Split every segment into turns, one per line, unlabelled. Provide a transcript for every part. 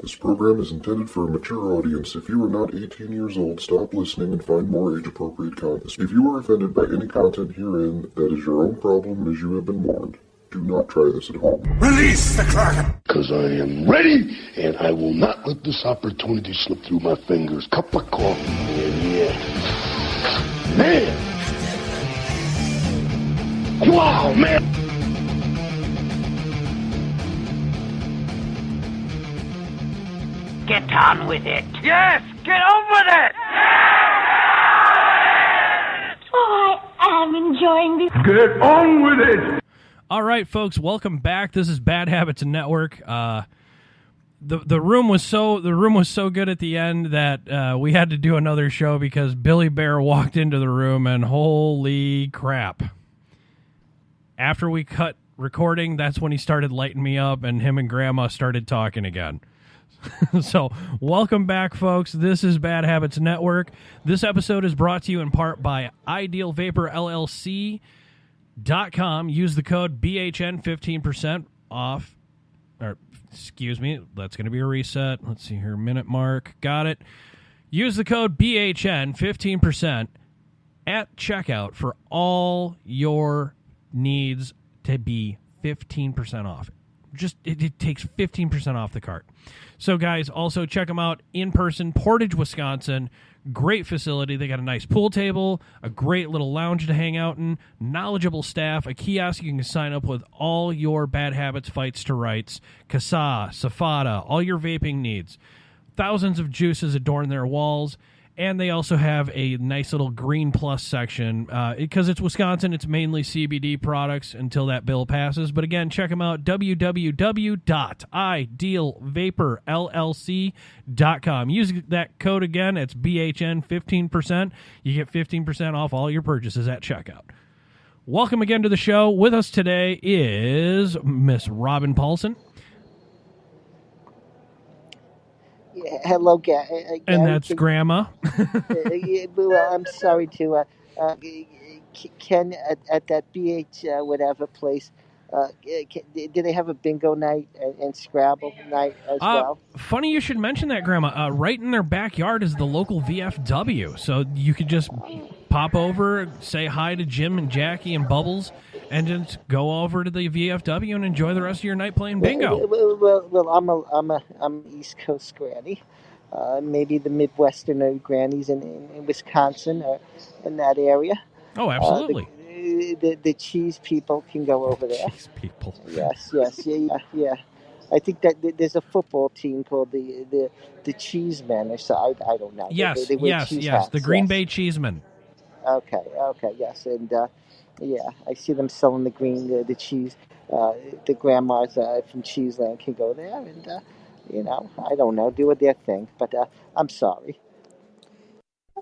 This program is intended for a mature audience. If you are not 18 years old, stop listening and find more age-appropriate content. If you are offended by any content herein, that is your own problem, as you have been warned. Do not try this at home.
Release the Kraken!
Because I am ready, and I will not let this opportunity slip through my fingers. Cup of coffee, man. Wow, man.
Get on with it. Yes, get on with it.
Oh, I am enjoying this.
Get on with it!
All right, folks, welcome back. This is Bad Habits Network. The room was so good at the end that we had to do another show because Billy Bear walked into the room and holy crap. After we cut recording, that's when he started lighting me up and him and Grandma started talking again. So, welcome back, folks. This is Bad Habits Network. This episode is brought to you in part by IdealVaporLLC.com. Use the code BHN 15% off. Or, excuse me, that's going to be a reset. Let's see here, minute mark. Got it. Use the code BHN 15% at checkout for all your needs to be 15% off. Just it takes 15% off the cart. So, guys, also check them out in person, Portage, Wisconsin. Great facility. They got a nice pool table, a great little lounge to hang out in, knowledgeable staff, a kiosk you can sign up with all your bad habits, fights to rights, CASA, Safada, all your vaping needs. Thousands of juices adorn their walls. And they also have a nice little Green Plus section. Because it's Wisconsin, it's mainly CBD products until that bill passes. But again, check them out, www.idealvaporllc.com. Use that code again. It's BHN 15%. You get 15% off all your purchases at checkout. Welcome again to the show. With us today is Miss Robin Paulson.
Hello, Gary.
And that's Grandma.
Well, I'm sorry to Ken at that BH whatever place. Do they have a bingo night and Scrabble night as well?
Funny you should mention that, Grandma. Right in their backyard is the local VFW, so you could just pop over, say hi to Jim and Jackie and Bubbles, and just go over to the VFW and enjoy the rest of your night playing bingo.
Well, I'm a East Coast granny. Maybe the Midwestern grannies in Wisconsin or in that area.
Oh, absolutely.
The cheese people can go over there.
Cheese people.
Yes, yeah. I think that there's a football team called the Cheesemen, or so. I don't know.
Yes,
they wear cheese hats,
the Green Bay Cheesemen.
Okay, yes, and yeah, I see them selling the cheese. The grandmas from Cheeseland can go there, and I don't know, do their thing. But I'm sorry.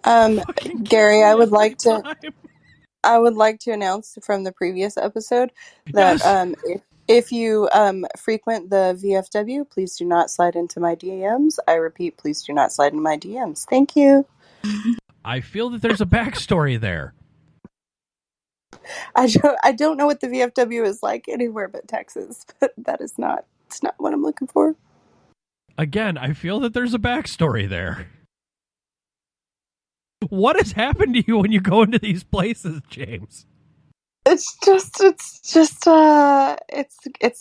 Gary, I would like to announce from the previous episode that if you frequent the VFW, please do not slide into my DMs. I repeat, please do not slide into my DMs. Thank you.
I feel that there's a backstory there.
I don't know what the VFW is like anywhere but Texas, but it's not what I'm looking for.
Again, I feel that there's a backstory there. What has happened to you when you go into these places, James?
It's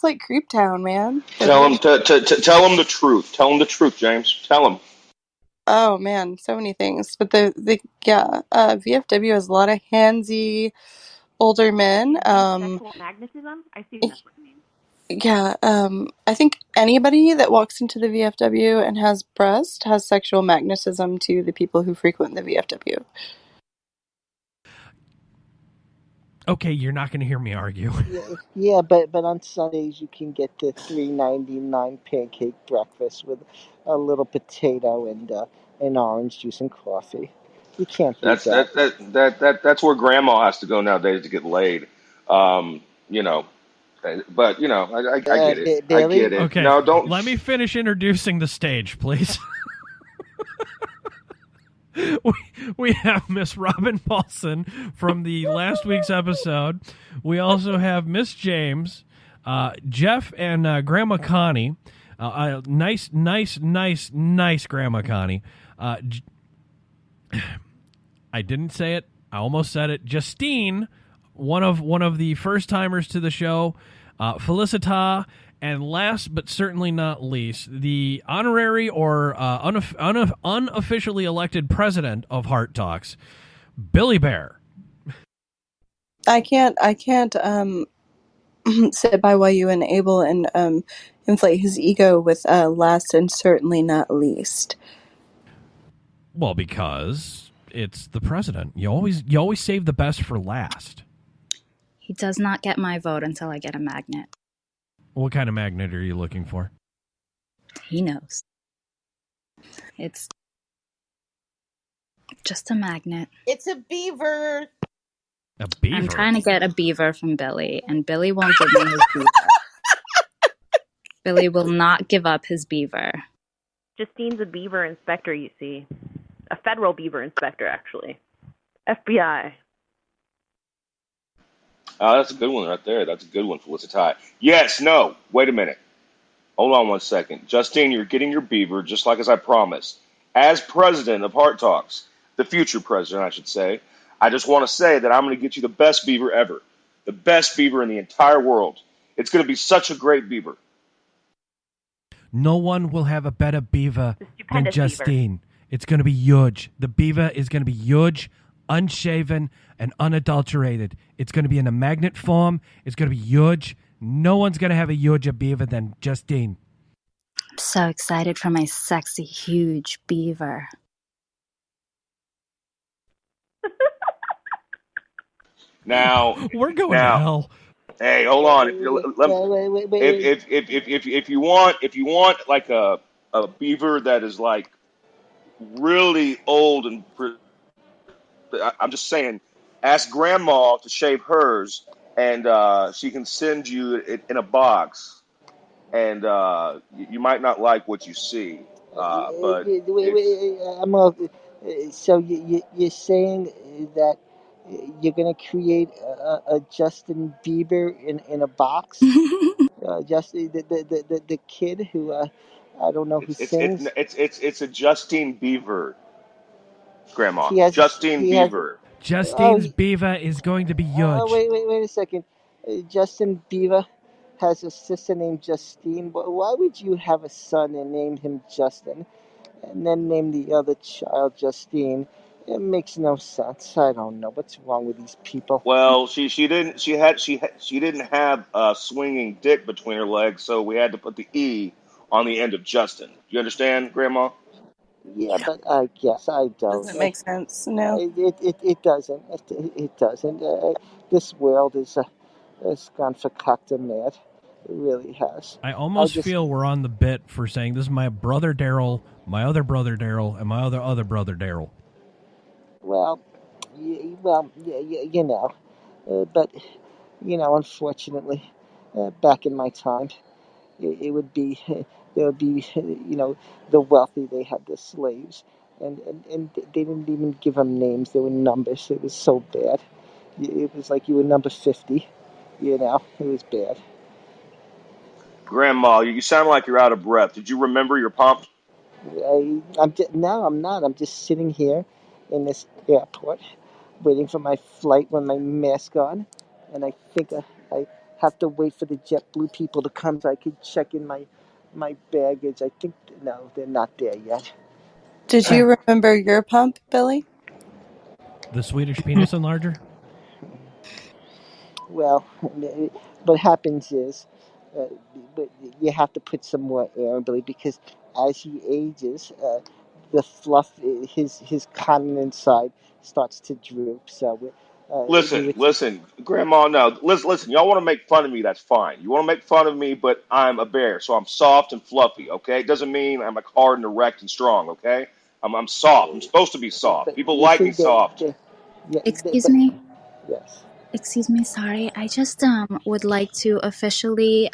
like Creep Town, man.
Tell him the truth. Tell him the truth, James. Tell him.
Oh man, so many things. But VFW has a lot of handsy older men.
Sexual magnetism? I see that.
Yeah, I think anybody that walks into the VFW and has breast has sexual magnetism to the people who frequent the VFW.
Okay, you're not going to hear me argue.
Yeah, but on Sundays you can get the $3.99 pancake breakfast with a little potato and orange juice and coffee. You can't do that.
That's where Grandma has to go nowadays to get laid. But I get it. I get it.
Okay,
no, don't.
Let me finish introducing the stage, please. We have Miss Robin Paulson from the last week's episode. We also have Miss James, Jeff, and Grandma Connie. Nice, Grandma Connie. I didn't say it. I almost said it. Justine, one of the first timers to the show. Felicita, and last but certainly not least, the honorary or unofficially elected president of Heart Talks, Billy Bear.
I can't sit by while you enable and inflate his ego with last and certainly not least.
Well, because it's the president. You always save the best for last.
He does not get my vote until I get a magnet.
What kind of magnet are you looking for?
He knows. It's just a magnet.
It's a beaver.
A beaver?
I'm trying to get a beaver from Billy, and Billy won't give me his beaver. Billy will not give up his beaver.
Justine's a beaver inspector, you see. A federal beaver inspector, actually. FBI.
Oh, that's a good one right there. That's a good one, Felicity. Yes, no. Wait a minute. Hold on one second. Justine, you're getting your beaver, just like as I promised. As president of Heart Talks, the future president, I should say, I just want to say that I'm going to get you the best beaver ever. The best beaver in the entire world. It's going to be such a great beaver.
No one will have a better beaver than Justine.
Beaver.
It's going to be huge. The beaver is going to be huge, unshaven, and unadulterated. It's going to be in a magnet form. It's going to be huge. No one's going to have a huger beaver than Justine.
I'm so excited for my sexy, huge beaver.
Now
we're going to hell.
Hey, hold on. If you want like a beaver that is like really old and I'm just saying, ask Grandma to shave hers, and she can send you it in a box. And you might not like what you see, but
so you're saying that you're going to create a Justin Bieber in a box? Just the kid who I don't know who sings.
it's a Justine Beaver, Grandma.
He has
Justine
he has.
Beaver.
Justine's beaver is going to be huge.
Wait a second. Justin Bieber has a sister named Justine. Why would you have a son and name him Justin, and then name the other child Justine? It makes no sense. I don't know what's wrong with these people.
Well, she didn't have a swinging dick between her legs, so we had to put the E on the end of Justin. Do you understand, Grandma?
Yeah, but I guess I don't.
Doesn't make sense. No,
it doesn't. It doesn't. This world has gone for cockta mad. It really has.
I almost feel we're on the bit for saying this is my brother Daryl, my other brother Daryl, and my other brother Daryl.
Well, you know, but unfortunately, back in my time, it would be there would be the wealthy, they had the slaves, and they didn't even give them names. They were numbers. It was so bad. It was like you were number 50. It was bad.
Grandma, you sound like you're out of breath. Did you remember your pump?
No, I'm not. I'm just sitting here in this airport, waiting for my flight with my mask on, and I think I have to wait for the JetBlue people to come so I can check in my baggage. I think no, they're not there yet.
Did you remember your pump, Billy?
The Swedish penis enlarger?
Well, what happens is, but you have to put some more air in Billy, because as he ages, the fluff, his cotton inside starts to droop. So,
Listen, Grandma. No, listen. Y'all want to make fun of me? That's fine. You want to make fun of me, but I'm a bear, so I'm soft and fluffy. Okay, it doesn't mean I'm like hard and erect and strong. Okay, I'm soft. I'm supposed to be soft. People like me soft.
Excuse me.
Yes.
Excuse me, sorry. I just would like to officially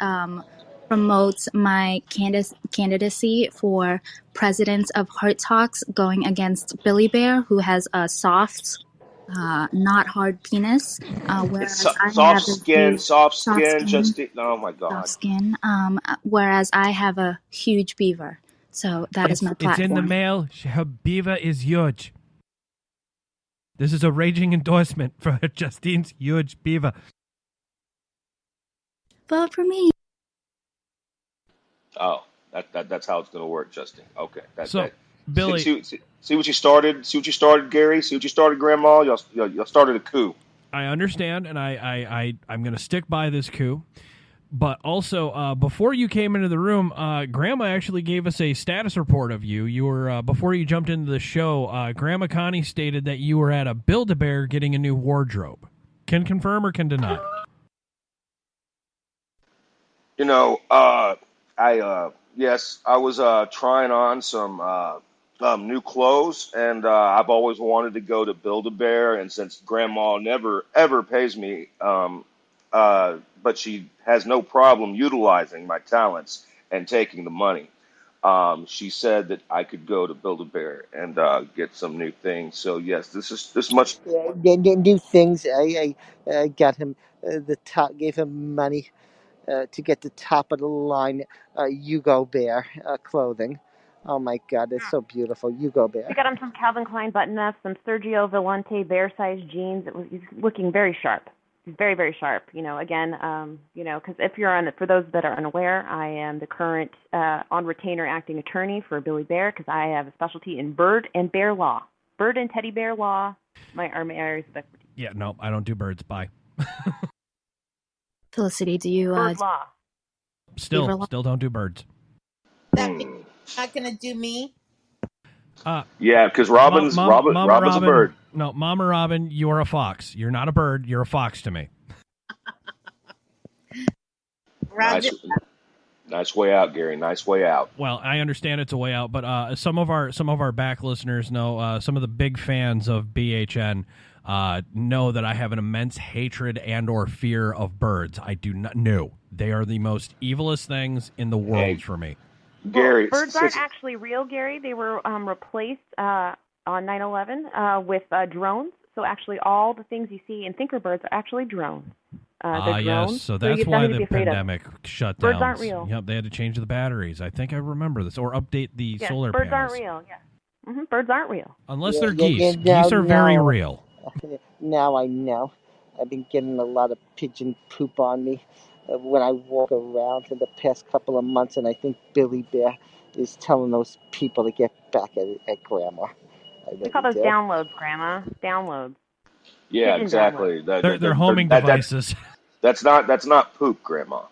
promote my candidacy for president of Heart Talks, going against Billy Bear, who has a soft not hard penis,
It's
whereas I have
soft
a
skin,
huge
soft
soft
skin.
skin,
Just oh my
soft
god.
skin. Whereas I have a huge beaver. So that is my
It's in the
platform.
mail. Her beaver is huge. This is a raging endorsement for Justine's huge beaver.
Vote for me.
Oh, that's how it's gonna work, Justin. Okay,
So, Billy,
see what you started. See what you started, Gary. See what you started, Grandma. Y'all started a coup.
I understand, and I'm going to stick by this coup. But also, before you came into the room, Grandma actually gave us a status report of you. You were before you jumped into the show. Grandma Connie stated that you were at a Build-A-Bear getting a new wardrobe. Can confirm or can deny?
You know, yes, I was trying on some new clothes, and I've always wanted to go to Build-A-Bear, and since Grandma never ever pays me, but she has no problem utilizing my talents and taking the money. She said that I could go to Build-A-Bear and get some new things. So yes, this much.
New things. I got him the top. Gave him money to get the top of the line Yugo Bear clothing. Oh my God, it's so beautiful, Yugo
We
Bear.
got him some Calvin Klein button-ups, some Sergio Vellante bear-sized jeans. He's looking very sharp. He's very, very sharp. Again, because if for those that are unaware, I am the current on retainer acting attorney for Billy Bear because I have a specialty in bird and bear law. Bird and teddy bear law are my areas of expertise.
Yeah, no, I don't do birds. Bye.
Felicity, do you
Bird law.
Still don't do birds.
That means you're not gonna do me.
Yeah, because Robin's a bird.
No, Mama Robin, you are a fox. You're not a bird. You're a fox to me.
Nice way out, Gary. Nice way out.
Well, I understand it's a way out, but some of our back listeners know, some of the big fans of BHN know that I have an immense hatred and or fear of birds. I do not know. They are the most evilest things in the world for me.
Gary,
birds aren't actually real, Gary. They were replaced on 9/11 with drones. So actually, all the things you see in Thinkerbirds are actually drones.
Yes. So that's why the pandemic shut down.
Birds aren't real.
Yep, they had to change the batteries. I think I remember this, or update the solar
birds
panels.
Birds aren't real. Yeah. Birds aren't real.
Unless they're geese. Geese are very real.
Now I know. I've been getting a lot of pigeon poop on me when I walk around for the past couple of months, and I think Billy Bear is telling those people to get back at Grandma.
We call those downloads, Grandma. Downloads.
Yeah,
pigeon
exactly.
They're homing devices.
That's not poop, Grandma.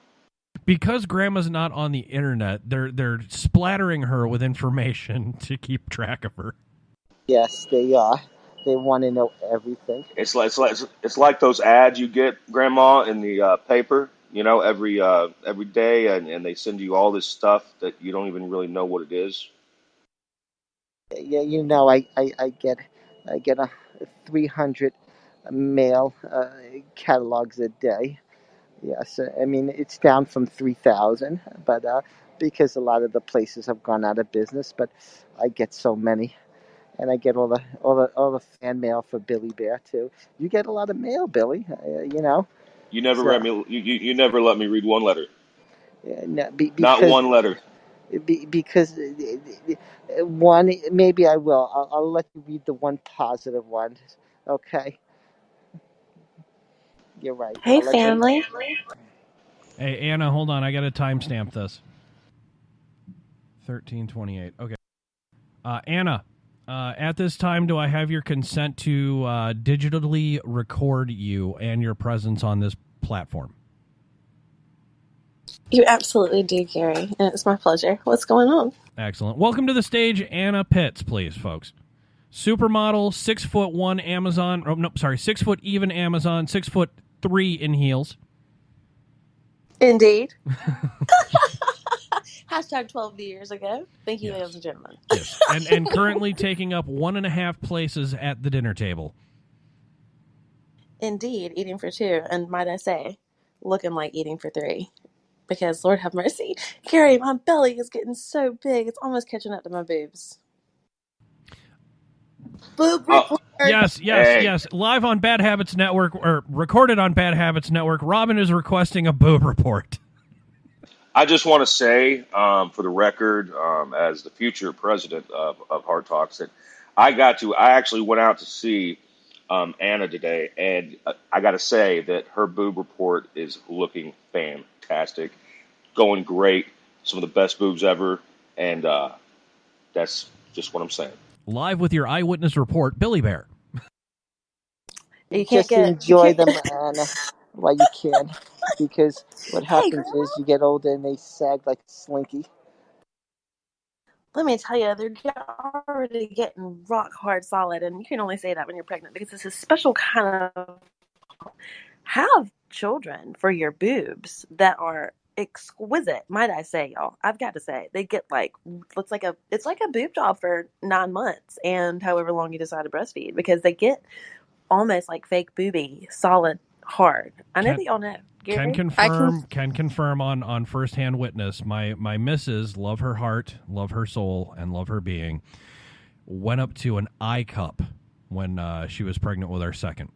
Because Grandma's not on the internet, they're splattering her with information to keep track of her.
Yes, they are. They want to know everything.
It's like those ads you get, Grandma, in the paper. Every day, and they send you all this stuff that you don't even really know what it is.
Yeah, I get 300 mail catalogs a day. Yes, I mean it's down from 3,000, but because a lot of the places have gone out of business, but I get so many, and I get all the fan mail for Billy Bear too. You get a lot of mail, Billy.
You never read me. You never let me read one letter.
No,
not one letter.
Because one, maybe I will. I'll let you read the one positive one. Okay. You're right.
Hey, family.
Hey, Anna, hold on. I got to timestamp this. 13:28. Okay. Anna, at this time, do I have your consent to digitally record you and your presence on this platform?
You absolutely do, Gary, and it's my pleasure. What's going on?
Excellent. Welcome to the stage, Anna Pitts, please, folks. Supermodel, 6'1" Amazon. Oh, no, sorry, 6 foot even Amazon, 6'3" in heels.
Indeed. Hashtag 12 years ago. Thank you, ladies and gentlemen.
Yes, and currently taking up 1.5 places at the dinner table.
Indeed, eating for 2, and might I say, looking like eating for 3. Because, Lord have mercy, Gary, my belly is getting so big, it's almost catching up to my boobs.
Boob report.
Yes.
Hey,
Live on Bad Habits Network, or recorded on Bad Habits Network, Robin is requesting a boob report.
I just want to say, for the record, as the future president of Hard Talks, that I actually went out to see Anna today, and I got to say that her boob report is looking fantastic, going great, some of the best boobs ever, and that's just what I'm saying.
Live with your eyewitness report, Billy Bear.
You can't
Just
get. You
enjoy
can't
them,
get.
Anna, while you can, because what
Hey,
happens
Grandma.
is you get older and they sag like slinky.
Let me tell you, they're already getting rock hard solid, and you can only say that when you're pregnant because it's a special kind of have children for your boobs that are exquisite, might I say, y'all. I've got to say, they get like it's like a boob job for 9 months and however long you decide to breastfeed because they get almost like fake booby, solid, hard. I know
Can
that y'all know,
can
Gary.
confirm on firsthand witness. My missus, love her heart, love her soul, and love her being, went up to an I cup when she was pregnant with our second.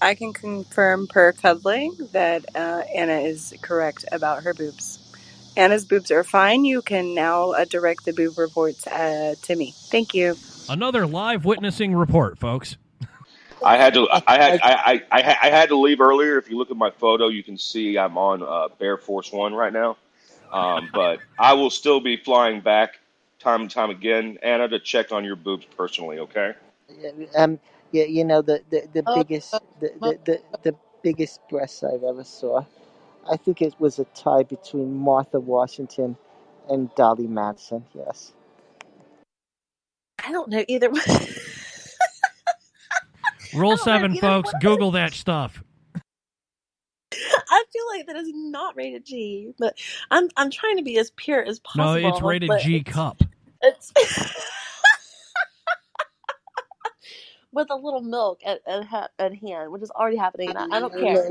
I can confirm per cuddling that Anna is correct about her boobs. Anna's boobs are fine. You can now direct the boob reports to me. Thank you.
Another live witnessing report, folks.
I had to
I, I,
I had to leave earlier. If you look at my photo, you can see I'm on Bear Force One right now. But I will still be flying back time and time again, Anna, to check on your boobs personally. Okay.
yeah, the
Oh,
biggest the biggest breasts I've ever saw. I think it was a tie between Martha Washington and Dolly Madison. Yes.
I don't know either. I
Rule
don't know
7,
either
folks.
one.
Google that stuff.
I feel like that is not rated G, but I'm trying to be as pure as
No, it's
possible.
rated
But
G cup.
it's with a little milk at hand, which is already happening, and I don't care.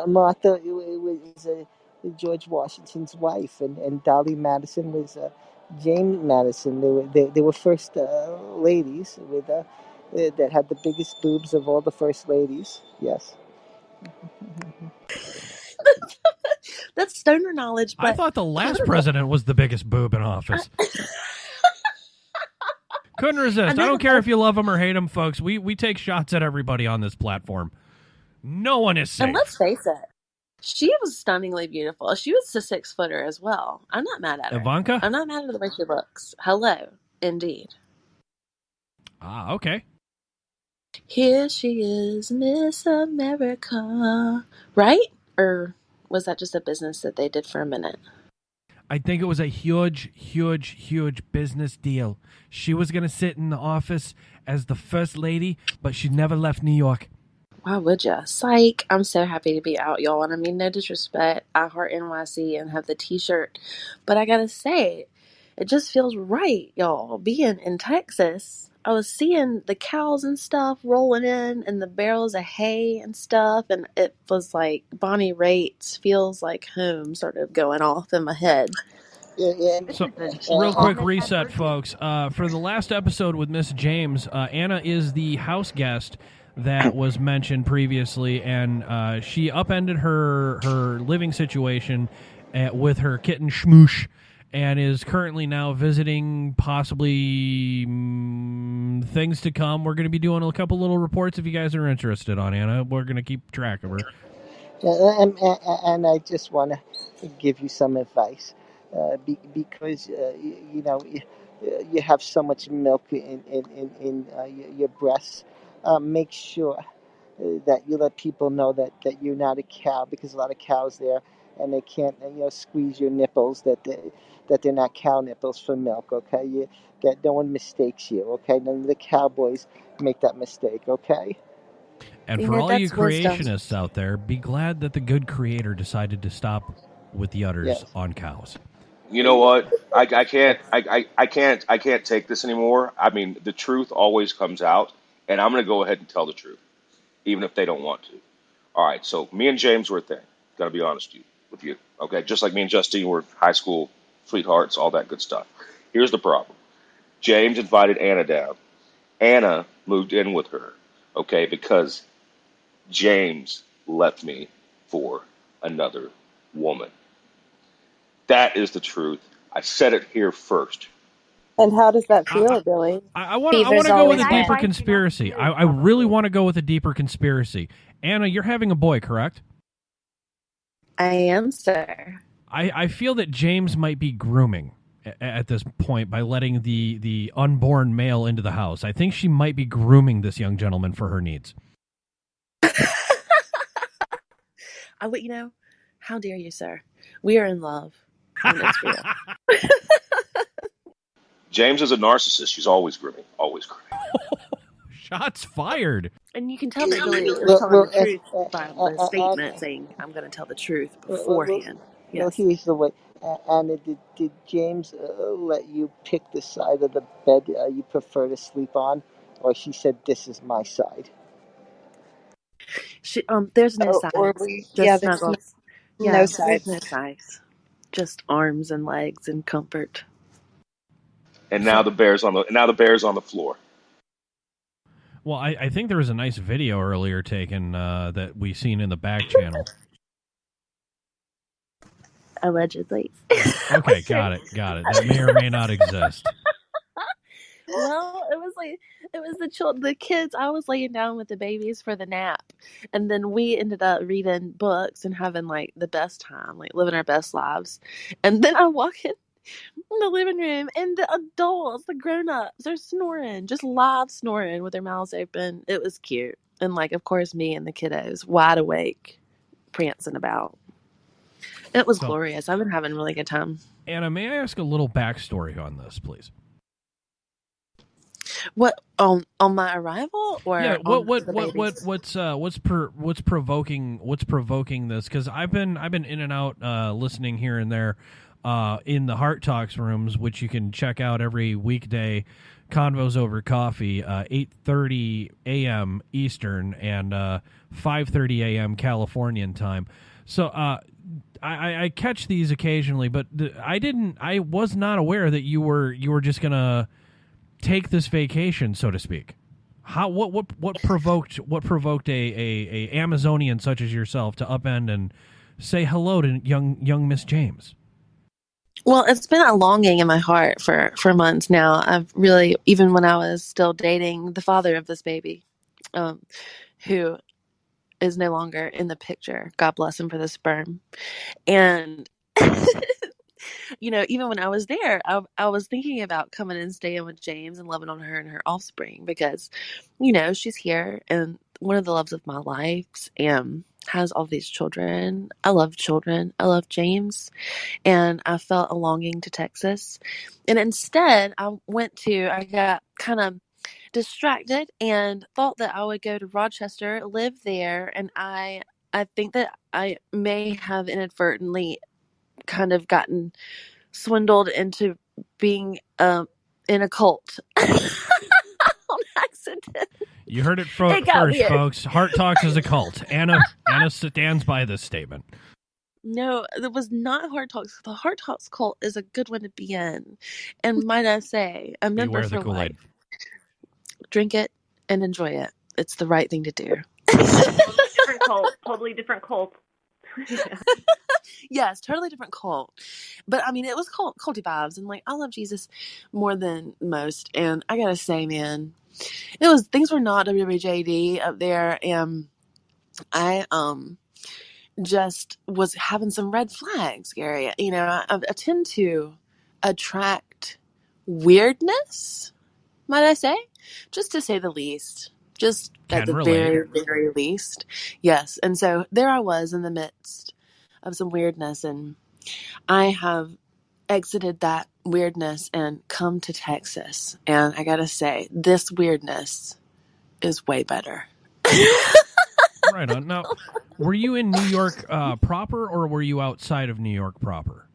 Martha was George Washington's wife, and Dolly Madison was Jane Madison. They were first ladies that had the biggest boobs of all the first ladies. Yes.
That's stoner knowledge,
I
but
thought the last
critical.
president was the biggest boob in office. Couldn't
I
resist. I
know
don't
the
care if
best,
you love him or hate him, folks. We take shots at everybody on this platform. No one is
and let's
safe.
face it, she was stunningly beautiful. She was a 6 footer as well. I'm not mad at her.
Ivanka?
I'm not mad at the way she looks. Hello, indeed.
Ah, okay.
Here she is, Miss America. Right? Or was that just a business that they did for a minute?
I think it was a huge business deal. She was going to sit in the office as the first lady, but she never left New York.
Why would ya? Psych. I'm so happy to be out, y'all. And I mean, no disrespect. I heart NYC and have the t-shirt. But I gotta say, it just feels right, y'all. Being in Texas, I was seeing the cows and stuff rolling in and the barrels of hay and stuff. And it was like Bonnie Raitt's Feels Like Home sort of going off in my head.
Yeah.
This
So,
is a
real quick
homicide
reset,
virtue.
folks. For the last episode with Miss James, Anna is the house guest that was mentioned previously, and she upended her living situation with her kitten Schmoosh, and is currently now visiting possibly things to come. We're going to be doing a couple little reports if you guys are interested on Anna. We're going to keep track of her.
And I just want to give you some advice, because you have so much milk in your breasts. Make sure that you let people know that you're not a cow, because a lot of cows there, and they can't squeeze your nipples, that they're not cow nipples for milk. Okay, that no one mistakes you. Okay, none of the cowboys make that mistake. Okay.
And
You
for
know,
all you
that's wisdom.
creationists out there, be glad that the good creator decided to stop with the udders
Yes.
on cows.
You know what? I can't take this anymore. I mean, the truth always comes out, and I'm going to go ahead and tell the truth, even if they don't want to. All right. So me and James were a thing. Got to be honest with you. Okay. Just like me and Justine were high school sweethearts, all that good stuff. Here's the problem. James invited Anna down. Anna moved in with her, okay, because James left me for another woman. That is the truth. I said it here first.
And how does that feel, Billy?
I want
Beavers
to go with
always
a
win.
deeper conspiracy. I really want to go with a deeper conspiracy. Anna, you're having a boy, correct?
I am, sir.
I feel that James might be grooming at this point by letting the unborn male into the house. I think she might be grooming this young gentleman for her needs.
How dare you, sir? We are in love, and it's real.
James is a narcissist. She's always grooming, always grooming.
Shots fired.
And you can tell that Billy was telling the truth by the statement saying, "I'm going to tell the truth" beforehand. Yes.
Here's the way. Anna, did James let you pick the side of the bed you prefer to sleep on, or she said this is my side?
There's no sides. Just
there's
snuggles.
no
There's
sides.
no sides. Just arms and legs and comfort.
And now the bear's on the floor.
Well, I think there was a nice video earlier taken that we seen in the back channel.
Allegedly.
Okay, got it. That may or may not exist.
Well, it was the kids. I was laying down with the babies for the nap, and then we ended up reading books and having like the best time, like living our best lives. And then I walk in the living room, and the adults, the grown-ups, are snoring, just loud snoring with their mouths open. It was cute, and like of course me and the kiddos wide awake, prancing about. It was glorious. I've been having a really good time.
Anna, may I ask a little backstory on this, please?
What on my arrival, or
yeah? What's provoking this? Because I've been in and out listening here and there in the Heart Talks rooms, which you can check out every weekday. Convos over coffee, 8:30 a.m. Eastern and 5:30 a.m. Californian time. So I catch these occasionally, but I was not aware that you were just gonna take this vacation, so to speak. What provoked a Amazonian such as yourself to upend and say hello to young Miss James?
Well, it's been a longing in my heart for months now. I've really, even when I was still dating the father of this baby, who is no longer in the picture. God bless him for the sperm. And even when I was there, I was thinking about coming and staying with James and loving on her and her offspring because, she's here and one of the loves of my life and has all these children. I love children. I love James. And I felt a longing to Texas. And instead, I got kind of distracted and thought that I would go to Rochester, live there. And I think that I may have inadvertently kind of gotten swindled into being in a cult on accident.
You heard it first, folks. Heart Talks is a cult. Anna stands by this statement.
No, it was not Heart Talks. The Heart Talks cult is a good one to be in. And might I say, a member for life. Drink it and enjoy it. It's the right thing to do.
Totally different cult.
Yes, totally different cult. But I mean, it was culty vibes, and like I love Jesus more than most. And I gotta say, man, things were not WWJD up there, and I just was having some red flags, Gary. I tend to attract weirdness, might I say, just to say the least. Just at the very, very least. Yes. And so there I was in the midst of some weirdness, and I have exited that weirdness and come to Texas. And I gotta say, this weirdness is way better.
Right on. Now, were you in New York proper, or were you outside of New York proper?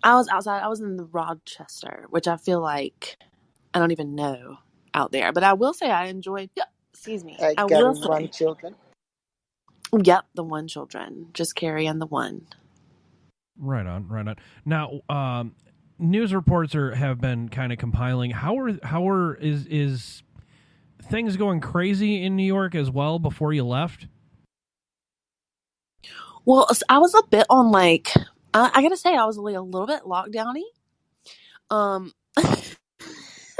I was outside. I was in the Rochester, which I feel like I don't even know out there. But I will say I enjoyed. Yeah, excuse me.
I will say, one children.
Yep, the one children. Just Carrie and the one.
Right on. Now, news reports have been kind of compiling. Is things going crazy in New York as well before you left?
Well, I was a bit on like I gotta say I was like a little bit lockdowny.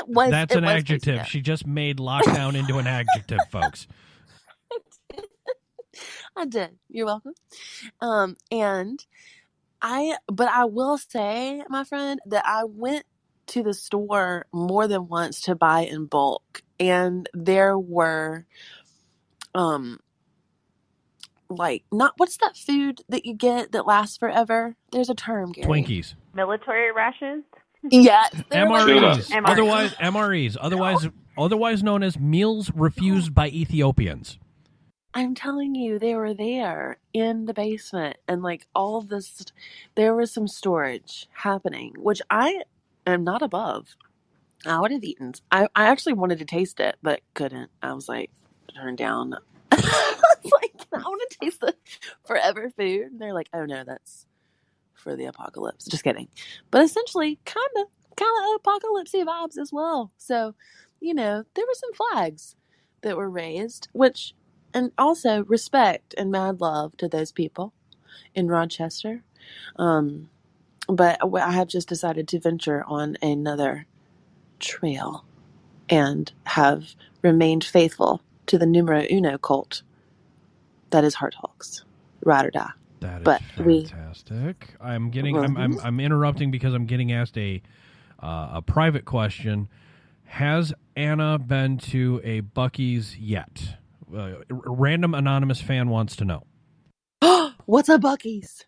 That's an adjective. She just made lockdown into an adjective, folks.
I did. You're welcome. But I will say, my friend, that I went to the store more than once to buy in bulk, and there were, like, not what's that food that you get that lasts forever? There's a term, Gary.
Twinkies.
Military rations.
Yes,
MREs.
Like
otherwise MREs. Otherwise known as meals refused by Ethiopians.
I'm telling you, they were there in the basement, and like all of this, there was some storage happening, which I am not above. I would have eaten. I actually wanted to taste it, but couldn't. I was like, turned down. I was like, I want to taste the forever food. And they're like, oh no, that's for the apocalypse. Just kidding. But essentially, kind of apocalypse-y vibes as well. So, there were some flags that were raised, and also respect and mad love to those people in Rochester. But I have just decided to venture on another trail and have remained faithful to the numero uno cult that is Heart Hawks. Ride or die.
That is fantastic. I'm interrupting because I'm getting asked a private question. Has Anna been to a Buc-ee's yet? A random anonymous fan wants to know.
What's a Buc-ee's?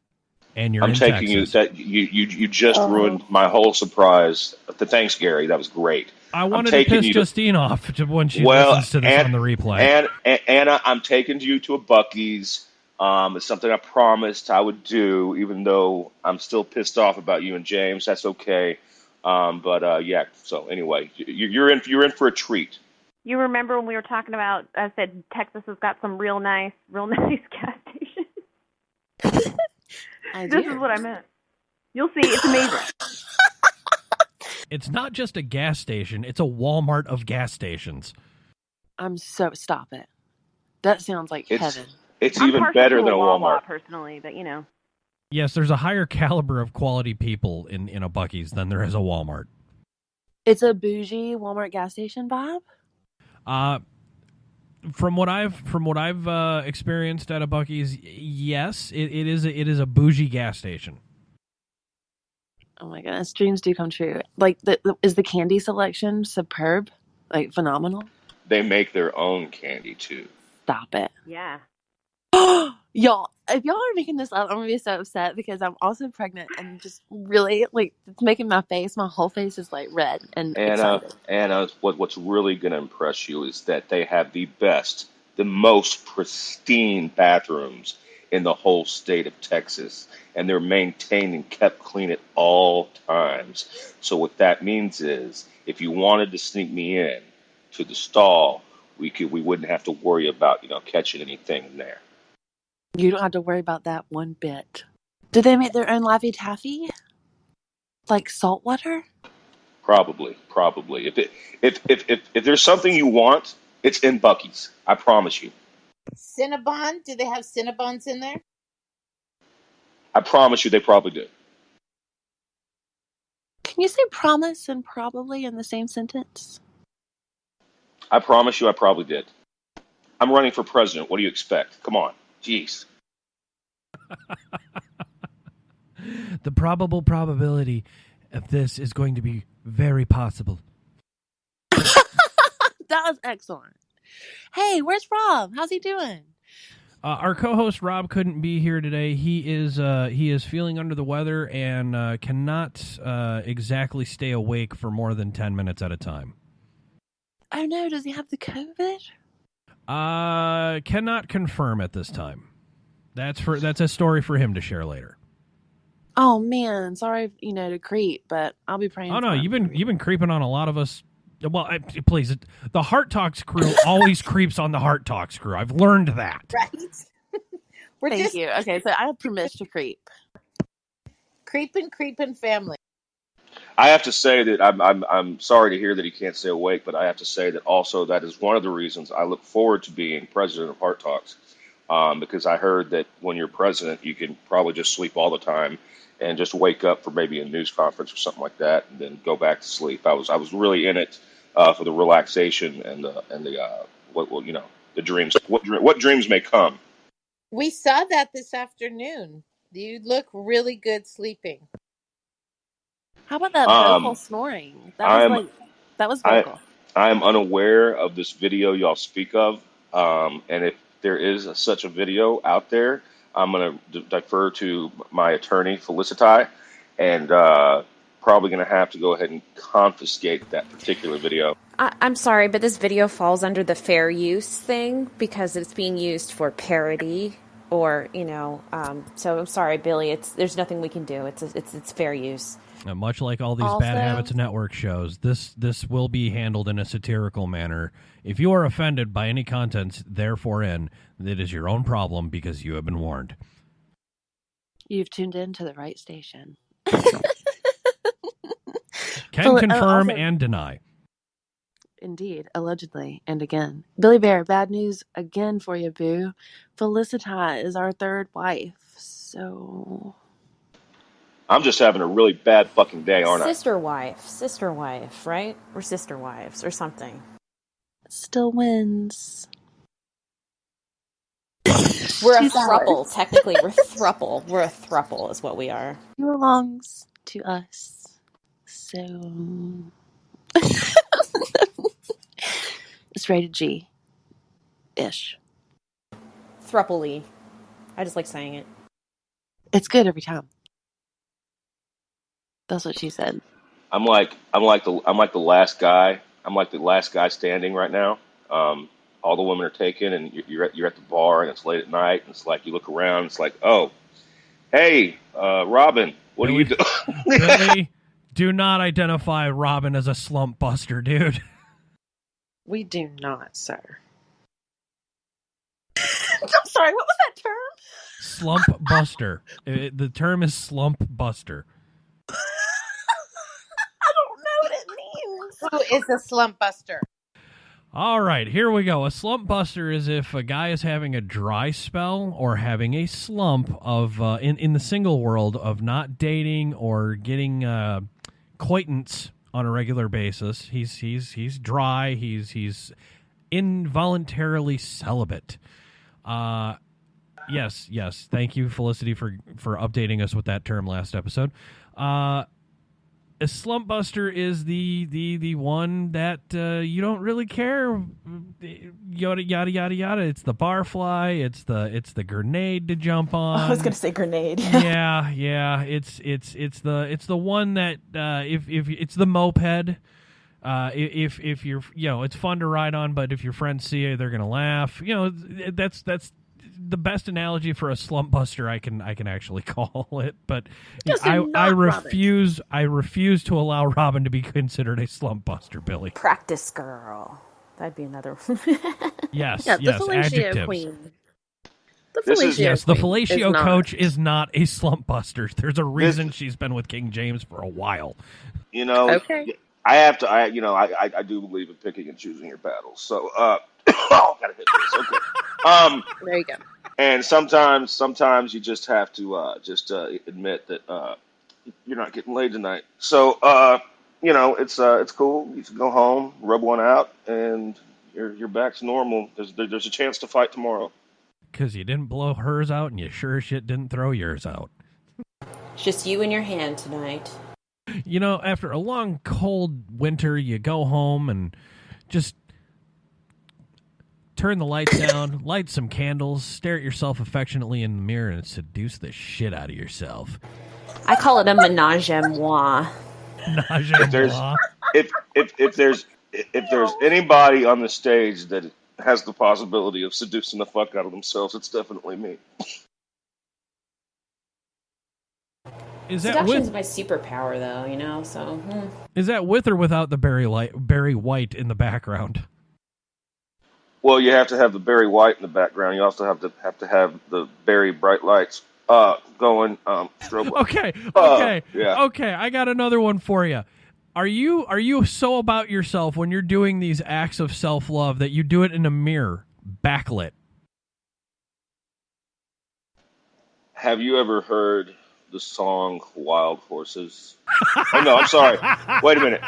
And you're
I'm
in
taking
Texas.
you just ruined my whole surprise. Thanks, Gary. That was great.
I wanted to piss Justine off when she listens to this on the replay.
And Anna, I'm taking you to a Buc-ee's. It's something I promised I would do, even though I'm still pissed off about you and James. That's okay. Yeah. So anyway, you're in for a treat.
You remember when we were talking about? I said Texas has got some real nice gas stations. This is what I meant. You'll see, it's amazing.
It's not just a gas station; it's a Walmart of gas stations.
Stop it. That sounds like heaven.
It's even better than a Walmart,
personally, but
Yes, there's a higher caliber of quality people in a Buc-ee's than there is a Walmart.
It's a bougie Walmart gas station, Bob?
From what I've experienced at a Buc-ee's, yes, it is a bougie gas station.
Oh my goodness, dreams do come true. Like, is the candy selection superb? Like, phenomenal?
They make their own candy too.
Stop it.
Yeah.
Y'all, if y'all are making this up, I'm gonna be so upset because I'm also pregnant and just really it's making my whole face is like red and excited.
Anna, what's really gonna impress you is that they have the most pristine bathrooms in the whole state of Texas, and they're maintained and kept clean at all times. So what that means is, if you wanted to sneak me in to the stall, we wouldn't have to worry about catching anything in there.
You don't have to worry about that one bit. Do they make their own Laffy Taffy? Like saltwater?
Probably. If there's something you want, it's in Buc-ee's. I promise you.
Cinnabon? Do they have Cinnabons in there?
I promise you, they probably do.
Can you say promise and probably in the same sentence?
I promise you, I probably did. I'm running for president. What do you expect? Come on. Jeez.
The probability of this is going to be very possible.
That was excellent. Hey, where's Rob? How's he doing?
Our co-host Rob couldn't be here today. He is feeling under the weather and cannot exactly stay awake for more than 10 minutes at a time.
Oh no, does he have the COVID?
Cannot confirm at this time. That's a story for him to share later.
Oh man, sorry, to creep, but I'll be praying.
Oh no, you've been creeping on a lot of us. Well, please, the Heart Talks crew always creeps on the Heart Talks crew. I've learned that.
Right.
Thank you. Okay, so I have permission to creep.
Creeping family.
I have to say that I'm sorry to hear that he can't stay awake, but I have to say that also that is one of the reasons I look forward to being president of Heart Talks, because I heard that when you're president, you can probably just sleep all the time and just wake up for maybe a news conference or something like that, and then go back to sleep. I was really in it for the relaxation and the the dreams. What dreams may come.
We saw that this afternoon. You look really good sleeping.
How about that vocal
Um,
snoring?
I'm
That was
I
vocal.
I am unaware of this video y'all speak of, and if there is such a video out there, I'm going to defer to my attorney Felicity, and probably going to have to go ahead and confiscate that particular video.
I'm sorry, but this video falls under the fair use thing because it's being used for parody, or So I'm sorry, Billy. There's nothing we can do. It's fair use.
Much like all these
Also-
Bad Habits Network shows, this will be handled in a satirical manner. If you are offended by any contents therefore in, it is your own problem because you have been warned.
You've tuned in to the right station.
Can confirm
also-
and deny.
Indeed, allegedly, and again. Billy Bear, bad news again for you, boo. Felicity is our third wife, so...
I'm just having a really bad fucking day, aren't I?
Sister wife, right? Or sister wives, or something.
Still wins.
We're a
She's
thruple.
ours.
Technically, we're thruple. We're a thruple, is what we are.
He belongs to us. So... It's rated G-ish.
Thruple-y. I just like saying it.
It's good every time. That's what she said.
I'm like the last guy. I'm like the last guy standing right now. All the women are taken, and you're at the bar, and it's late at night, and it's like you look around, and it's like, oh, hey, Robin, what are you doing?
Billy, do not identify Robin as a slump buster, dude.
We do not, sir. I'm sorry, what was that term?
Slump buster. The term is slump buster.
I don't know what it means.
Who is a slump buster?
All right, here we go. A slump buster is if a guy is having a dry spell or having a slump of in the single world of not dating or getting acquaintance on a regular basis. He's dry. He's involuntarily celibate. Yes. Thank you, Felicity, for updating us with that term last episode. A slump buster is the one that you don't really care, yada yada yada yada. It's the barfly. It's the grenade to jump on.
I was gonna say grenade.
yeah. It's the one that if it's the moped. If you're it's fun to ride on, but if your friends see you, they're gonna laugh. That's the best analogy for a slump buster I can actually call it. But I refuse to allow Robin to be considered a slump buster, Billy.
Practice girl. That'd be another one.
Yes,
Yeah, the
yes,
fellatio
adjectives.
queen.
The
queen
fellatio
is
coach
not.
is not a slump buster. There's a reason she's been with King James for a while.
Okay.
I have to. I do believe in picking and choosing your battles. So, oh, gotta hit this. Okay.
There you go.
And sometimes you just have to admit that you're not getting laid tonight. So, it's cool. You can go home, rub one out, and your back's normal. There's a chance to fight tomorrow.
Because you didn't blow hers out, and you sure as shit didn't throw yours out.
It's just you and your hand tonight.
After a long, cold winter, you go home and just turn the lights down, light some candles, stare at yourself affectionately in the mirror, and seduce the shit out of yourself.
I call it a menage a moi.
Menage a moi.
If there's anybody on the stage that has the possibility of seducing the fuck out of themselves, it's definitely me.
Seduction's my superpower, though, so...
Is that with or without the Barry White in the background?
Well, you have to have the Barry White in the background. You also have to have the very bright lights. going strobe. Yeah.
Okay. I got another one for you. Are you so about yourself when you're doing these acts of self-love that you do it in a mirror, backlit?
Have you ever heard the song "Wild Horses"? Oh no, I'm sorry. Wait a minute.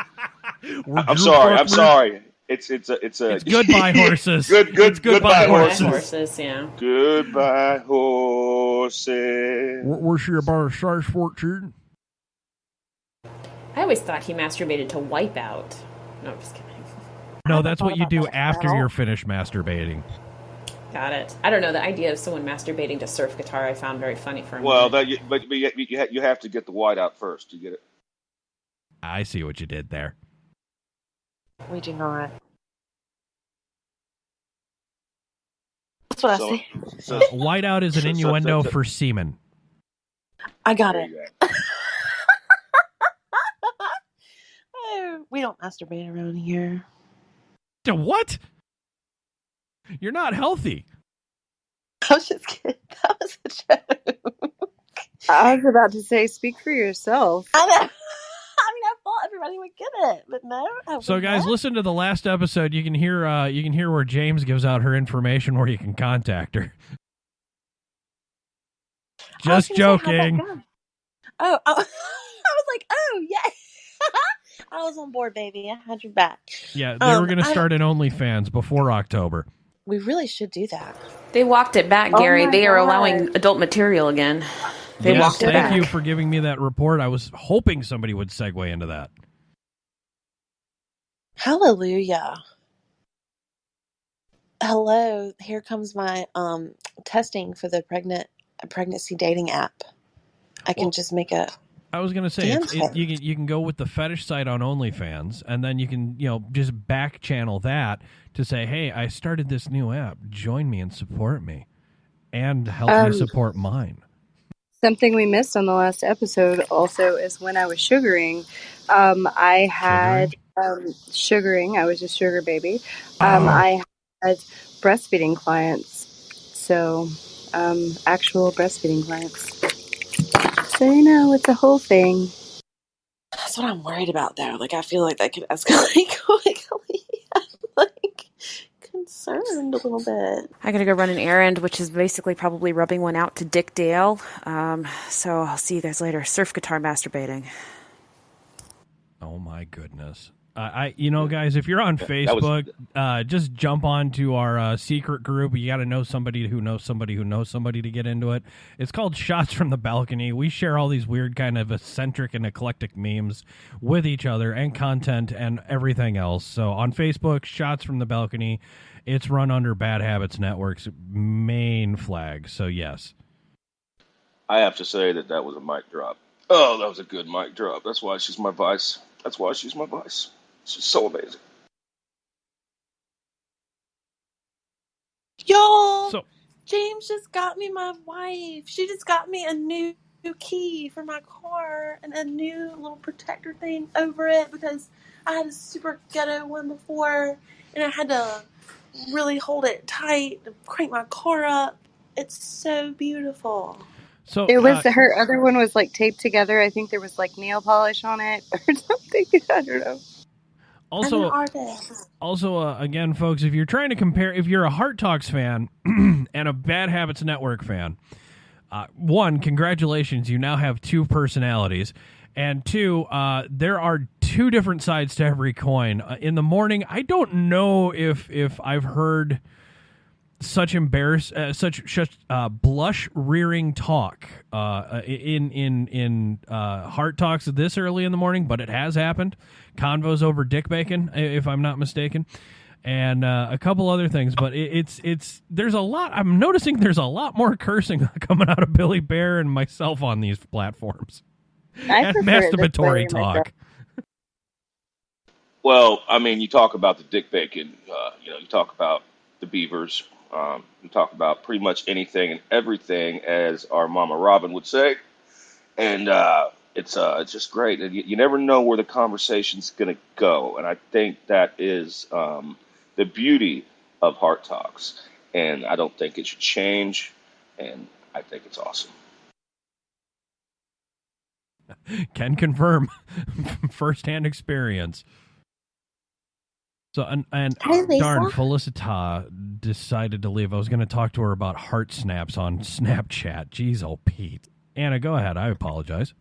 I'm sorry. I'm sorry. It's
Goodbye Horses.
Goodbye
Goodbye
horses.
horses, yeah.
Goodbye horses.
Was she about a size 14?
I always thought he masturbated to Wipeout. No, I'm just kidding.
No, that's what you do after you're finished masturbating.
Got it. I don't know. The idea of someone masturbating to surf guitar I found very funny for a
Well,
minute.
but you have to get the white out first. You get it?
I see what you did there.
We do not. That's what I see.
Whiteout is an innuendo for semen.
I got it. Oh, we don't masturbate around here.
What? You're not healthy.
I was just kidding. That was a joke.
I was about to say, speak for yourself.
I know. I mean, I thought everybody would get it, but no.
So, guys, listen to the last episode. You can hear where James gives out her information where you can contact her. Just joking.
Oh, I was like, oh, yeah. I was on board, baby. I had your back.
Yeah, they were going to start an OnlyFans before October.
We really should do that.
They walked it back, Gary. They are allowing adult material again. They walked it back.
Thank you for giving me that report. I was hoping somebody would segue into that.
Hallelujah. Hello. Here comes my testing for the pregnancy dating app. I can just make a...
I was going to say, you can go with the fetish site on OnlyFans, and then you can just back channel that to say, hey, I started this new app. Join me and support me, and help me support mine.
Something we missed on the last episode also is when I was sugaring. I had sugaring. I was a sugar baby. I had breastfeeding clients. So, actual breastfeeding clients. So, it's a whole thing.
That's what I'm worried about, though. Like, I feel like that could escalate quickly. I'm, like, concerned a little bit.
I gotta go run an errand, which is basically probably rubbing one out to Dick Dale. So I'll see you guys later. Surf guitar masturbating.
Oh, my goodness. Guys, if you're on Facebook, just jump on to our secret group. You got to know somebody who knows somebody who knows somebody to get into it. It's called Shots from the Balcony. We share all these weird kind of eccentric and eclectic memes with each other and content and everything else. So on Facebook, Shots from the Balcony. It's run under Bad Habits Network's main flag. So, yes.
I have to say that was a mic drop. Oh, that was a good mic drop. That's why she's my vice. She's so amazing.
Y'all, James just got me my wife. She just got me a new key for my car and a new little protector thing over it because I had a super ghetto one before and I had to really hold it tight to crank my car up. It's so beautiful.
So
it was her other one was like taped together. I think there was like nail polish on it or something. I don't know.
Also, again, folks, if you're trying to compare, if you're a Heart Talks fan and a Bad Habits Network fan, one, congratulations, you now have two personalities. And two, there are two different sides to every coin. In the morning, I don't know if I've heard such blush-rearing talk in Heart Talks this early in the morning, but it has happened. Convos over dick bacon, if I'm not mistaken, and a couple other things. But it's there's a lot. I'm noticing there's a lot more cursing coming out of Billy Bear and myself on these platforms. And masturbatory talk.
Well, I mean, you talk about the dick bacon. You talk about the beavers. You talk about pretty much anything and everything, as our Mama Robin would say, and it's just great. And you never know where the conversation's going to go, and I think that is the beauty of Heart Talks. And I don't think it should change, and I think it's awesome.
Can confirm firsthand experience. So, and
Hey, Lisa.
darn, Felicita decided to leave. I was going to talk to her about heart snaps on Snapchat. Jeez, oh, Pete. Anna, go ahead. I apologize.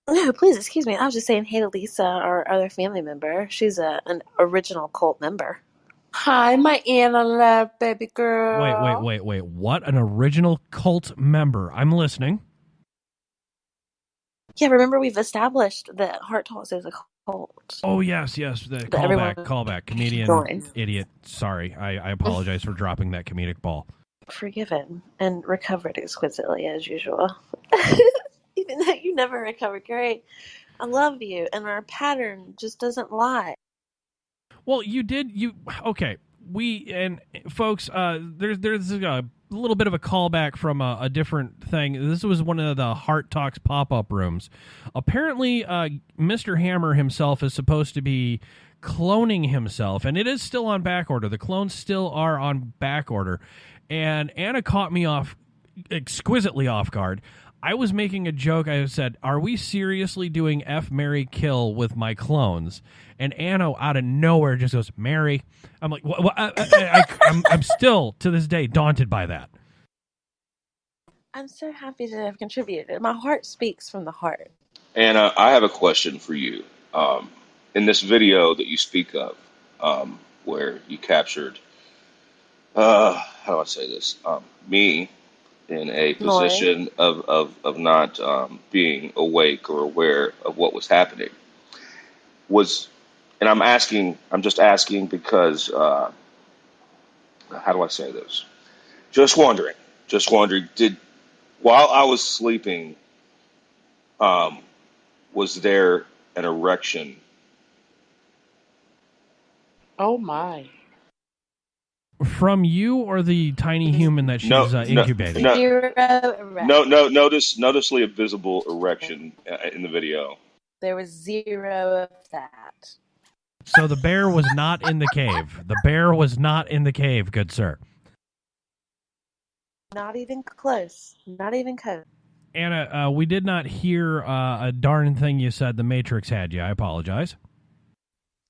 No, please excuse me. I was just saying hey to Lisa, our other family member. She's an original cult member.
Hi, my Anna love baby girl.
Wait. What? An original cult member? I'm listening.
Yeah, remember we've established that Heart Talks is a cult.
Oh, yes. The callback. Comedian,
join.
idiot. Sorry. I apologize for dropping that comedic ball.
Forgiven and recovered exquisitely as usual. Even though you never recovered great. I love you, and our pattern just doesn't lie.
Well, okay. And folks, there's a little bit of a callback from a different thing. This was one of the Heart Talks pop-up rooms. Apparently, Mr. Hammer himself is supposed to be cloning himself, and it is still on back order. The clones still are on back order. And Anna caught me exquisitely off guard. I was making a joke. I said, are we seriously doing F, marry, kill with my clones? And Anna, out of nowhere, just goes, Mary. I'm like, what? I'm still, to this day, daunted by that.
I'm so happy to have contributed. My heart speaks from the heart.
Anna, I have a question for you. In this video that you speak of, where you captured, how do I say this? Me in a position of not being awake or aware of what was happening. And I'm just asking because, how do I say this? Just wondering, while I was sleeping, was there an erection?
Oh, my.
From you or the tiny human that she's incubating?
Noticeably a visible erection in the video.
There was zero of that.
So the bear was not in the cave. The bear was not in the cave, good sir.
Not even close. Not even close.
Anna, we did not hear a darn thing you said. The Matrix had you. I apologize.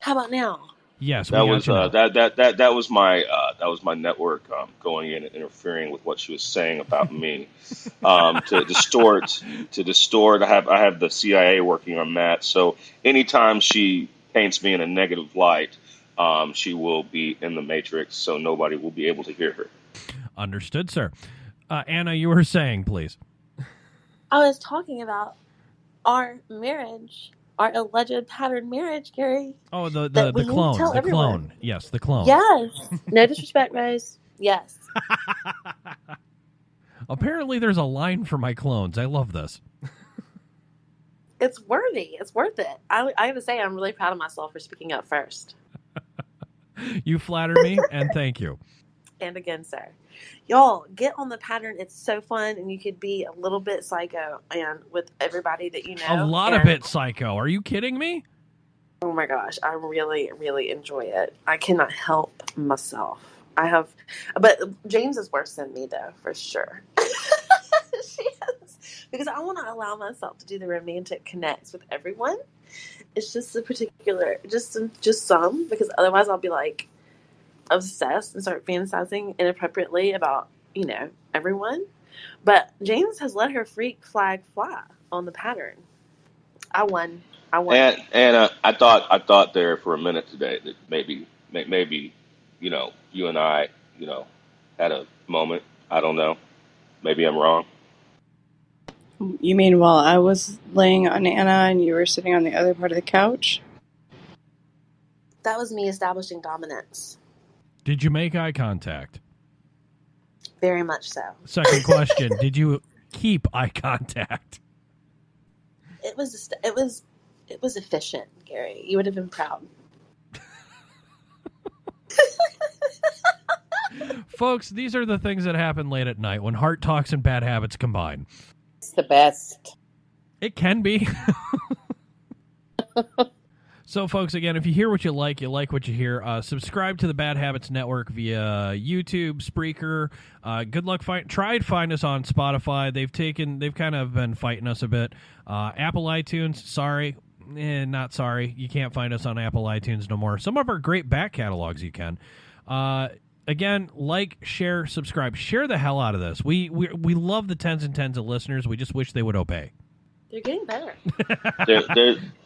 How about now?
Yes,
that was my network going in and interfering with what she was saying about me to distort. I have the CIA working on that. So anytime she paints me in a negative light, she will be in the Matrix, so nobody will be able to hear her.
Understood, sir. Anna, you were saying, please.
I was talking about our marriage. Our alleged pattern marriage, Gary.
Oh, the clone. Yes, the clone.
Yes. No disrespect, Rose. Yes.
Apparently there's a line for my clones. I love this.
It's worthy. It's worth it. I have to say, I'm really proud of myself for speaking up first.
You flatter me, and thank you.
And again, sir. Y'all, get on the pattern. It's so fun, and you could be a little bit psycho and with everybody that you know.
A lot of bit psycho. Are you kidding me?
Oh my gosh, I really, really enjoy it. I cannot help myself. But James is worse than me, though, for sure. She is. Because I want to allow myself to do the romantic connects with everyone. It's just a particular, just some, because otherwise I'll be like, obsessed and start fantasizing inappropriately about, everyone. But James has let her freak flag fly on the pattern. I won.
And I thought there for a minute today that maybe you and I had a moment. I don't know. Maybe I'm wrong.
You mean while I was laying on Anna and you were sitting on the other part of the couch?
That was me establishing dominance.
Did you make eye contact?
Very much so.
Second question, did you keep eye contact?
It was efficient, Gary. You would have been proud.
Folks, these are the things that happen late at night when heart talks and bad habits combine.
It's the best.
It can be. So, folks, again, if you hear what you like what you hear, subscribe to the Bad Habits Network via YouTube, Spreaker. Good luck. Try to find us on Spotify. They've kind of been fighting us a bit. Apple iTunes, sorry. Not sorry. You can't find us on Apple iTunes no more. Some of our great back catalogs you can. Again, like, share, subscribe. Share the hell out of this. We love the tens and tens of listeners. We just wish they would obey.
They're getting better.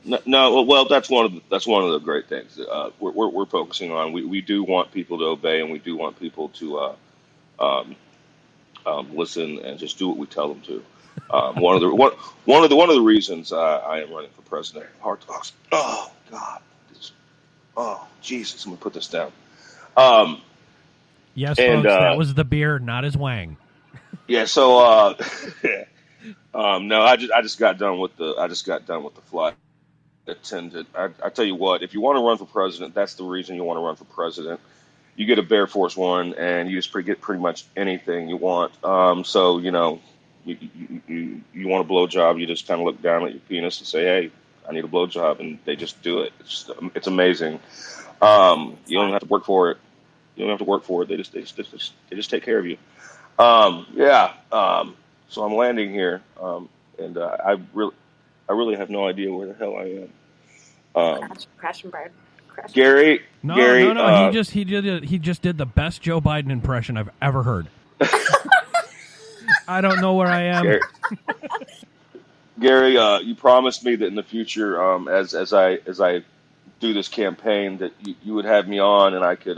Well, that's one of the great things we're focusing on. We do want people to obey, and we do want people to listen and just do what we tell them to. One of the reasons I am running for president. Hard talks. Oh God. Oh Jesus. Let me put this down.
Yes, folks. That was the beer, not his wang.
Yeah. So. No, I just got done with the flight attendant. I tell you what, if you want to run for president, that's the reason you want to run for president. You get a Bear Force One, and you just get pretty much anything you want. So you want a blowjob, you just kind of look down at your penis and say, "Hey, I need a blowjob," and they just do it. It's amazing. You don't have to work for it. They just take care of you. So I'm landing here, and I really have no idea where the hell I am.
Crash and burn.
Gary.
No. He just did the best Joe Biden impression I've ever heard. I don't know where I am.
Gary, you promised me that in the future, as I do this campaign, that you would have me on, and I could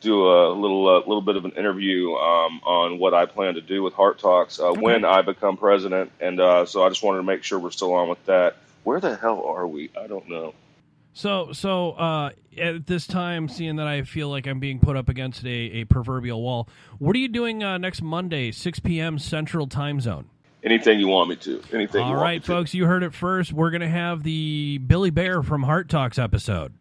do a little bit of an interview on what I plan to do with Heart Talks when I become president, and so I just wanted to make sure we're still on with that. Where the hell are we? I don't know.
So at this time, seeing that I feel like I'm being put up against a proverbial wall, what are you doing next Monday, 6 p.m. Central Time Zone?
Anything you want me to. Anything.
All right, folks, you heard it first. We're going to have the Billy Bear from Heart Talks episode.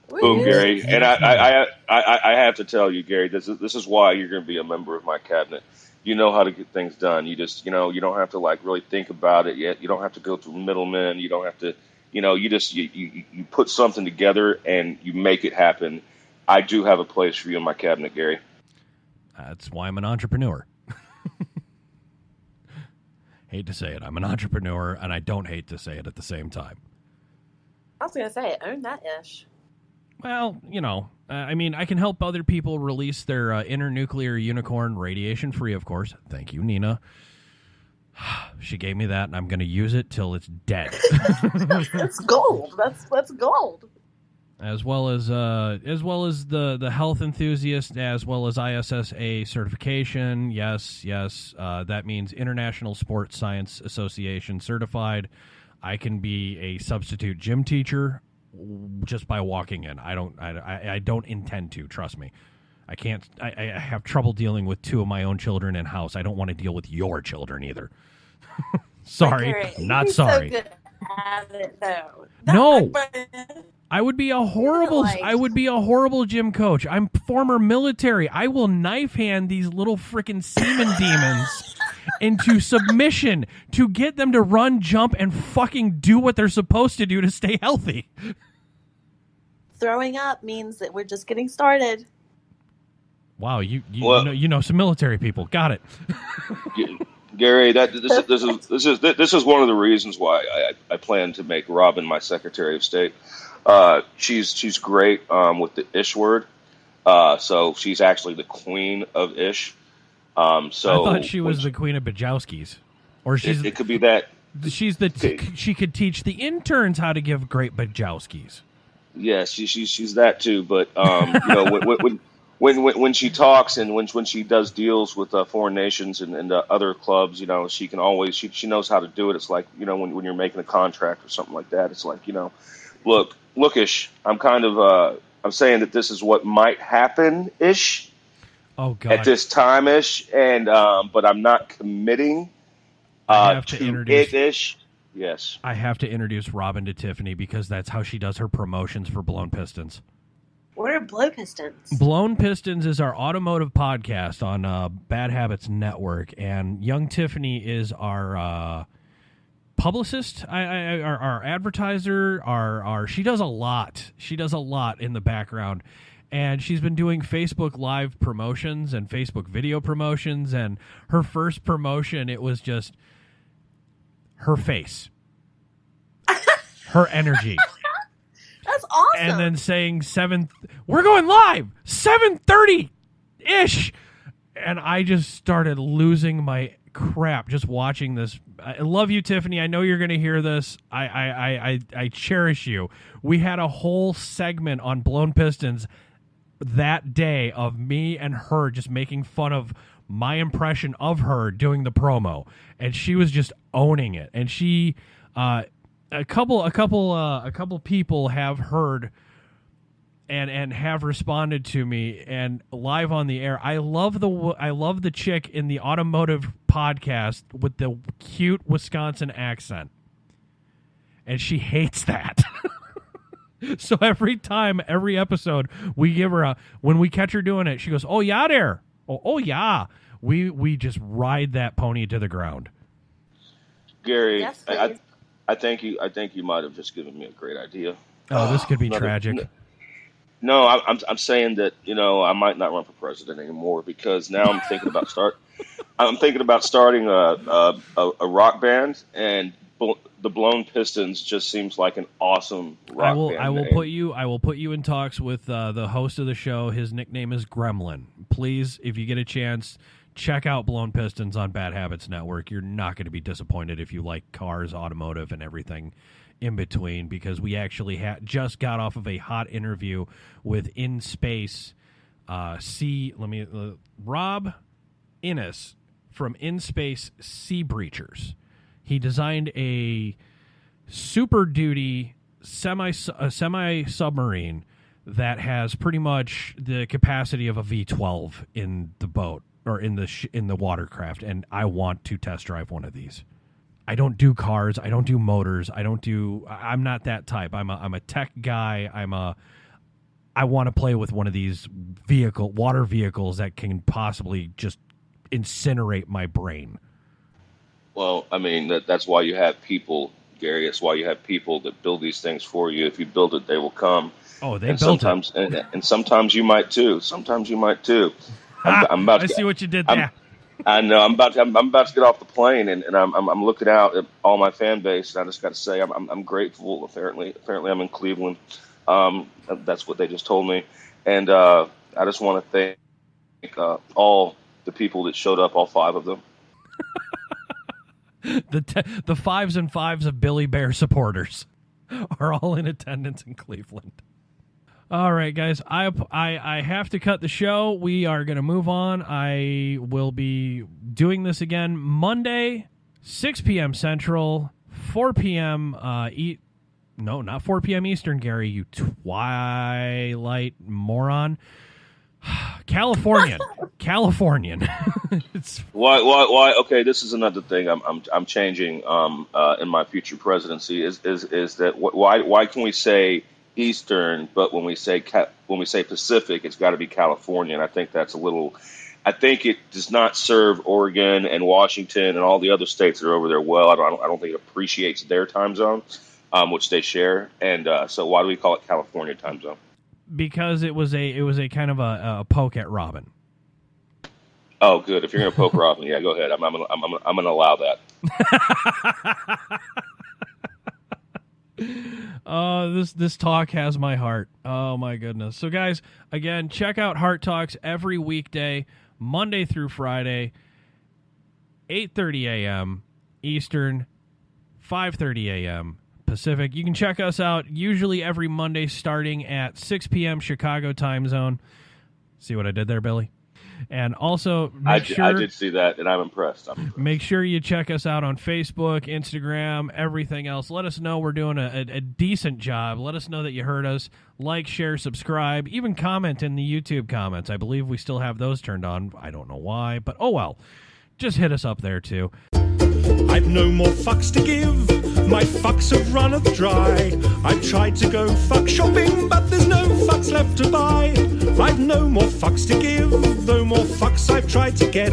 Boom, Gary. And I have to tell you, Gary, this is why you're going to be a member of my cabinet. You know how to get things done. You just, you don't have to really think about it yet. You don't have to go through middlemen. You don't have to, you put something together and you make it happen. I do have a place for you in my cabinet, Gary.
That's why I'm an entrepreneur. Hate to say it. I'm an entrepreneur, and I don't hate to say it at the same time.
I was going to say, own that ish.
Well, I can help other people release their internuclear unicorn, radiation-free, of course. Thank you, Nina. She gave me that, and I'm going to use it till it's dead.
That's gold. That's gold.
As well as the health enthusiast, as well as ISSA certification. Yes, that means International Sports Science Association certified. I can be a substitute gym teacher just by walking in. I don't intend to, trust me. I can't. I have trouble dealing with two of my own children in house. I don't want to deal with your children either. Sorry, not sorry.
So good at it, though.
No, I would be a horrible gym coach. I'm former military. I will knife hand these little frickin' semen demons into submission to get them to run, jump, and fucking do what they're supposed to do to stay healthy.
Throwing up means that we're just getting started.
Wow, you know some military people. Got it.
Gary, this is one of the reasons why I plan to make Robin my Secretary of State. She's great with the ish word. So she's actually the queen of ish. So
I thought she was the queen of Bajowskis, or
it could be that.
She could teach the interns how to give great Bajowskis.
Yes, she's that too. But when she talks and when she does deals with foreign nations and other clubs, she can always she knows how to do it. It's like when you're making a contract or something like that. It's like lookish. I'm kind of I'm saying that this is what might happen ish.
Oh God.
At this time ish, and but I'm not committing to it ish. Yes.
I have to introduce Robin to Tiffany because that's how she does her promotions for Blown Pistons.
What are Blow Pistons?
Blown Pistons is our automotive podcast on Bad Habits Network, and young Tiffany is our publicist, our advertiser, our she does a lot. She does a lot in the background. And she's been doing Facebook Live promotions and Facebook video promotions. And her first promotion, it was just her face, her energy.
That's awesome.
And then saying we're going live 7:30-ish. And I just started losing my crap just watching this. I love you, Tiffany. I know you're going to hear this. I cherish you. We had a whole segment on Blown Pistons that day of me and her just making fun of my impression of her doing the promo, and she was just owning it. And she, a couple people have heard and have responded to me and live on the air. I love the chick in the automotive podcast with the cute Wisconsin accent, and she hates that. So every episode, we give her when we catch her doing it, she goes, "Oh yeah, there, oh yeah." We just ride that pony to the ground.
Gary, yes, I think you might have just given me a great idea.
Oh, this could be tragic.
No, I'm saying that, I might not run for president anymore because now I'm thinking about starting a rock band, and the Blown Pistons just seems like an awesome rock band.
I will put you in talks with the host of the show. His nickname is Gremlin. Please, if you get a chance, check out Blown Pistons on Bad Habits Network. You're not going to be disappointed if you like cars, automotive, and everything in between, because we actually just got off of a hot interview with In Space Rob Innes from In Space Sea Breachers. He designed a Super Duty semi-submarine that has pretty much the capacity of a V12 in the boat or in the watercraft, and I want to test drive one of these. I don't do cars. I don't do motors. I'm not that type. I'm a tech guy. I want to play with one of these water vehicles that can possibly just incinerate my brain.
Well, I mean, that's why you have people, Gary. It's why you have people that build these things for you. If you build it, they will come.
Oh, they built it.
And sometimes you might too. I'm about to
see what you did there.
I know. I'm about to get off the plane, and I'm looking out at all my fan base, and I just got to say I'm grateful. Apparently I'm in Cleveland. That's what they just told me, and I just want to thank all the people that showed up, all 5 of them.
The 5s and 5s of Billy Bear supporters are all in attendance in Cleveland. All right, guys, I have to cut the show. We are going to move on. I will be doing this again Monday, 6 p.m. Central, 4 p.m. Not 4 p.m. Eastern, Gary, you twilight moron. Californian. It's
why? Okay, this is another thing I'm changing in my future presidency is that why can we say Eastern, but when we say Pacific, it's got to be California, and I think that's a little. I think it does not serve Oregon and Washington and all the other states that are over there well. I don't think it appreciates their time zone, which they share, and so why do we call it California time zone?
Because it was a kind of a poke at Robin.
Oh, good. If you're gonna poke Robin, yeah, go ahead. I'm gonna allow that.
This talk has my heart. Oh my goodness. So guys, again, check out Heart Talks every weekday, Monday through Friday, 8:30 a.m. Eastern, 5:30 a.m. Pacific. You can check us out usually every Monday starting at 6 p.m. Chicago time zone. See what I did there, Billy? And also,
I did see that, and I'm impressed.
Make sure you check us out on Facebook, Instagram, everything else. Let us know we're doing a decent job. Let us know that you heard us. Like, share, subscribe, even comment in the YouTube comments. I believe we still have those turned on. I don't know why, but oh well. Just hit us up there, too.
I've no more fucks to give. My fucks have runneth dry. I've tried to go fuck shopping, but there's no fucks left to buy. I've no more fucks to give. No more fucks I've tried to get.